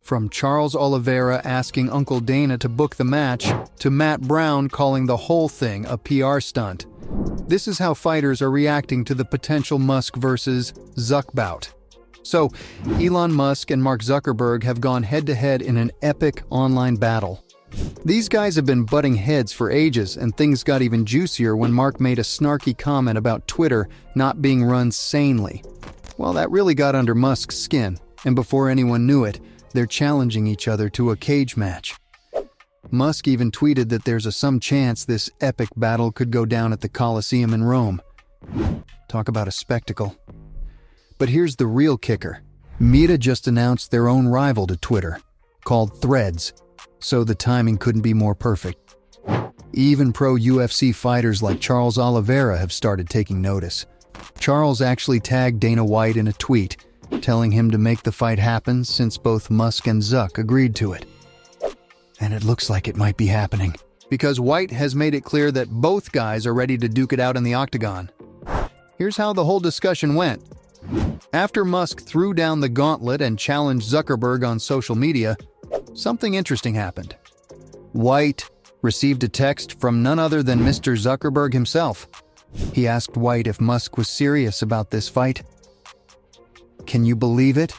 From Charles Oliveira asking Uncle Dana to book the match, to Matt Brown calling the whole thing a PR stunt. This is how fighters are reacting to the potential Musk versus Zuck bout. So, Elon Musk and Mark Zuckerberg have gone head-to-head in an epic online battle. These guys have been butting heads for ages, and things got even juicier when Mark made a snarky comment about Twitter not being run sanely. Well, that really got under Musk's skin, and before anyone knew it, they're challenging each other to a cage match. Musk even tweeted that there's some chance this epic battle could go down at the Colosseum in Rome. Talk about a spectacle. But here's the real kicker. Meta just announced their own rival to Twitter, called Threads, so the timing couldn't be more perfect. Even pro UFC fighters like Charles Oliveira have started taking notice. Charles actually tagged Dana White in a tweet, telling him to make the fight happen since both Musk and Zuck agreed to it. And it looks like it might be happening, because White has made it clear that both guys are ready to duke it out in the octagon. Here's how the whole discussion went. After Musk threw down the gauntlet and challenged Zuckerberg on social media, something interesting happened. White received a text from none other than Mr. Zuckerberg himself. He asked White if Musk was serious about this fight. Can you believe it?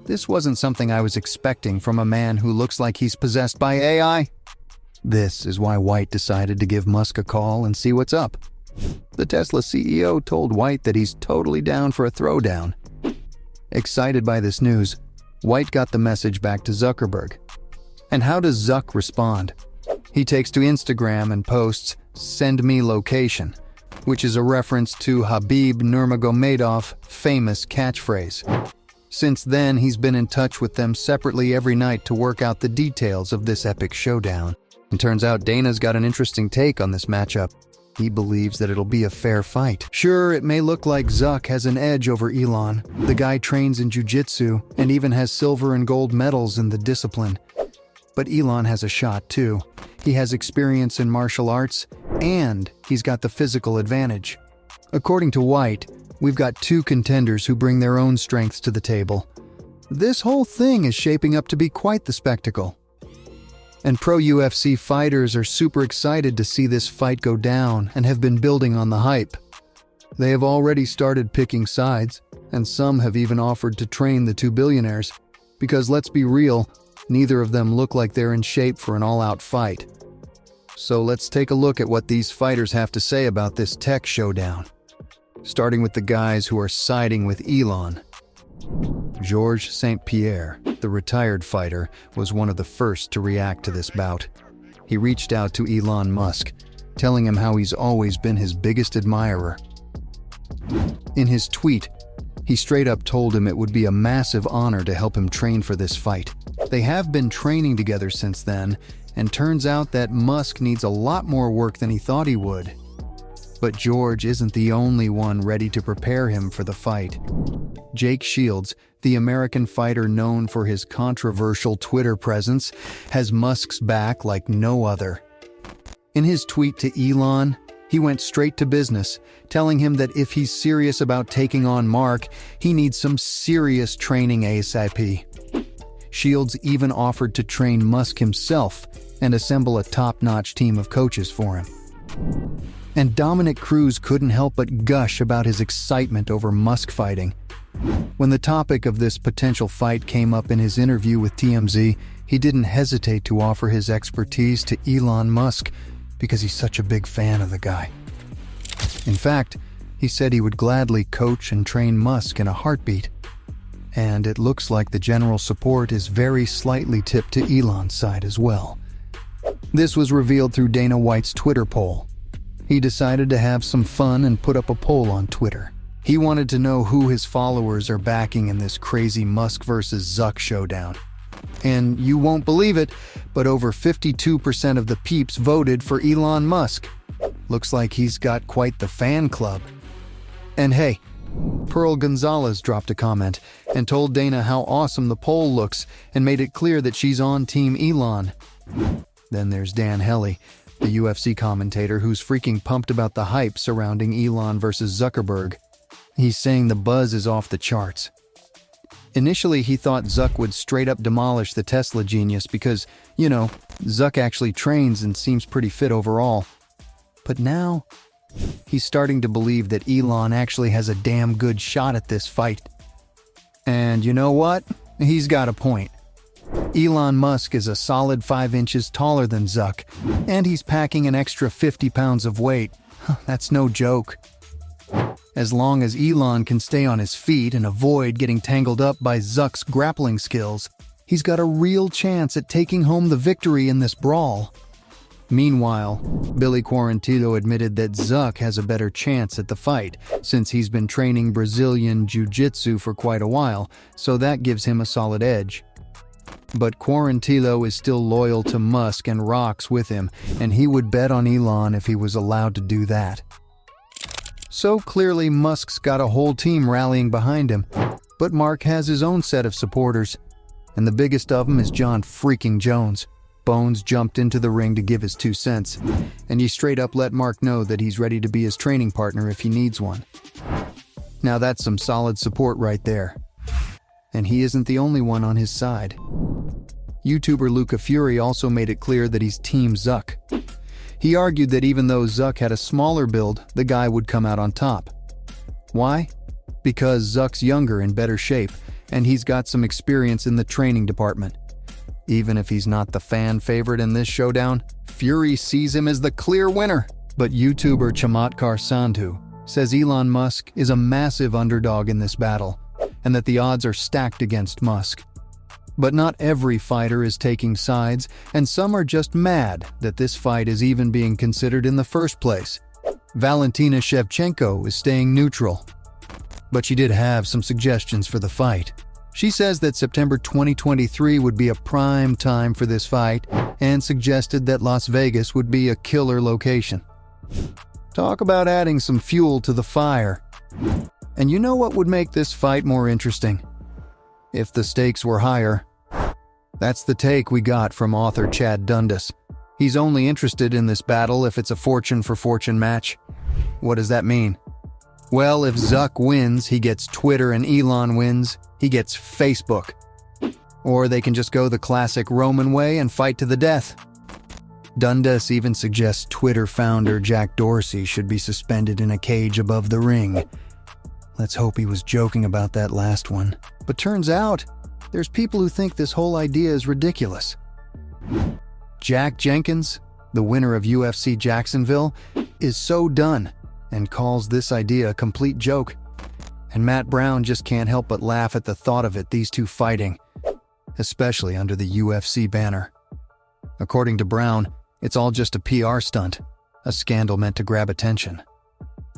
This wasn't something I was expecting from a man who looks like he's possessed by AI. This is why White decided to give Musk a call and see what's up. The Tesla CEO told White that he's totally down for a throwdown. Excited by this news, White got the message back to Zuckerberg. And how does Zuck respond? He takes to Instagram and posts, "Send me location," which is a reference to Habib Nurmagomedov's famous catchphrase. Since then, he's been in touch with them separately every night to work out the details of this epic showdown. And turns out Dana's got an interesting take on this matchup. He believes that it'll be a fair fight. Sure, it may look like Zuck has an edge over Elon. The guy trains in jiu-jitsu and even has silver and gold medals in the discipline. But Elon has a shot too. He has experience in martial arts, and he's got the physical advantage. According to White, we've got two contenders who bring their own strengths to the table. This whole thing is shaping up to be quite the spectacle. And pro UFC fighters are super excited to see this fight go down and have been building on the hype. They have already started picking sides, and some have even offered to train the two billionaires. Because let's be real, neither of them look like they're in shape for an all-out fight. So let's take a look at what these fighters have to say about this tech showdown. Starting with the guys who are siding with Elon. Georges St. Pierre, the retired fighter, was one of the first to react to this bout. He reached out to Elon Musk, telling him how he's always been his biggest admirer. In his tweet, he straight up told him it would be a massive honor to help him train for this fight. They have been training together since then, and turns out that Musk needs a lot more work than he thought he would. But George isn't the only one ready to prepare him for the fight. Jake Shields, the American fighter known for his controversial Twitter presence, has Musk's back like no other. In his tweet to Elon, he went straight to business, telling him that if he's serious about taking on Mark, he needs some serious training ASAP. Shields even offered to train Musk himself and assemble a top-notch team of coaches for him. And Dominic Cruz couldn't help but gush about his excitement over Musk fighting. When the topic of this potential fight came up in his interview with TMZ, he didn't hesitate to offer his expertise to Elon Musk because he's such a big fan of the guy. In fact, he said he would gladly coach and train Musk in a heartbeat. And it looks like the general support is very slightly tipped to Elon's side as well. This was revealed through Dana White's Twitter poll. He decided to have some fun and put up a poll on Twitter. He wanted to know who his followers are backing in this crazy Musk versus Zuck showdown. And you won't believe it, but over 52% of the peeps voted for Elon Musk. Looks like he's got quite the fan club. And hey, Pearl Gonzalez dropped a comment and told Dana how awesome the poll looks and made it clear that she's on Team Elon. Then there's Dan Hellie, the UFC commentator who's freaking pumped about the hype surrounding Elon versus Zuckerberg. He's saying the buzz is off the charts. Initially, he thought Zuck would straight up demolish the Tesla genius because, Zuck actually trains and seems pretty fit overall. But now, he's starting to believe that Elon actually has a damn good shot at this fight. And you know what? He's got a point. Elon Musk is a solid 5 inches taller than Zuck, and he's packing an extra 50 pounds of weight. That's no joke. As long as Elon can stay on his feet and avoid getting tangled up by Zuck's grappling skills, he's got a real chance at taking home the victory in this brawl. Meanwhile, Billy Quarantillo admitted that Zuck has a better chance at the fight, since he's been training Brazilian Jiu-Jitsu for quite a while, so that gives him a solid edge. But Quarantillo is still loyal to Musk and rocks with him, and he would bet on Elon if he was allowed to do that. So clearly Musk's got a whole team rallying behind him, but Mark has his own set of supporters, and the biggest of them is John freaking Jones. Bones jumped into the ring to give his 2 cents, and he straight up let Mark know that he's ready to be his training partner if he needs one. Now that's some solid support right there. And he isn't the only one on his side. YouTuber Luca Fury also made it clear that he's Team Zuck. He argued that even though Zuck had a smaller build, the guy would come out on top. Why? Because Zuck's younger and better shape, and he's got some experience in the training department. Even if he's not the fan favorite in this showdown, Fury sees him as the clear winner. But YouTuber Chamatkar Sandhu says Elon Musk is a massive underdog in this battle, and that the odds are stacked against Musk. But not every fighter is taking sides, and some are just mad that this fight is even being considered in the first place. Valentina Shevchenko is staying neutral, but she did have some suggestions for the fight. She says that September 2023 would be a prime time for this fight, and suggested that Las Vegas would be a killer location. Talk about adding some fuel to the fire. And you know what would make this fight more interesting? If the stakes were higher. That's the take we got from author Chad Dundas. He's only interested in this battle if it's a fortune for fortune match. What does that mean? Well, if Zuck wins, he gets Twitter, and Elon wins, he gets Facebook. Or they can just go the classic Roman way and fight to the death. Dundas even suggests Twitter founder Jack Dorsey should be suspended in a cage above the ring. Let's hope he was joking about that last one. But turns out, there's people who think this whole idea is ridiculous. Jack Jenkins, the winner of UFC Jacksonville, is so done and calls this idea a complete joke. And Matt Brown just can't help but laugh at the thought of these two fighting, especially under the UFC banner. According to Brown, it's all just a PR stunt, a scandal meant to grab attention.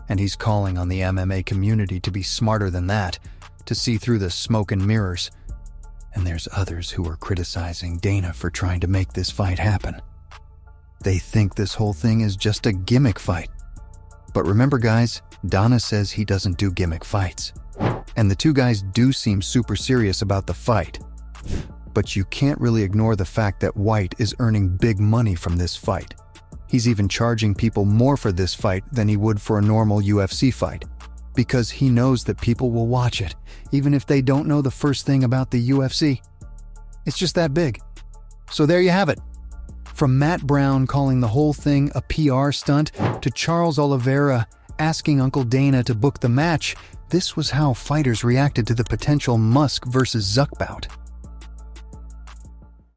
And he's calling on the MMA community to be smarter than that, to see through the smoke and mirrors. And there's others who are criticizing Dana for trying to make this fight happen. They think this whole thing is just a gimmick fight. But remember guys, Dana says he doesn't do gimmick fights. And the two guys do seem super serious about the fight. But you can't really ignore the fact that White is earning big money from this fight. He's even charging people more for this fight than he would for a normal UFC fight, because he knows that people will watch it, even if they don't know the first thing about the UFC. It's just that big. So there you have it. From Matt Brown calling the whole thing a PR stunt, to Charles Oliveira asking Uncle Dana to book the match, this was how fighters reacted to the potential Musk versus Zuck bout.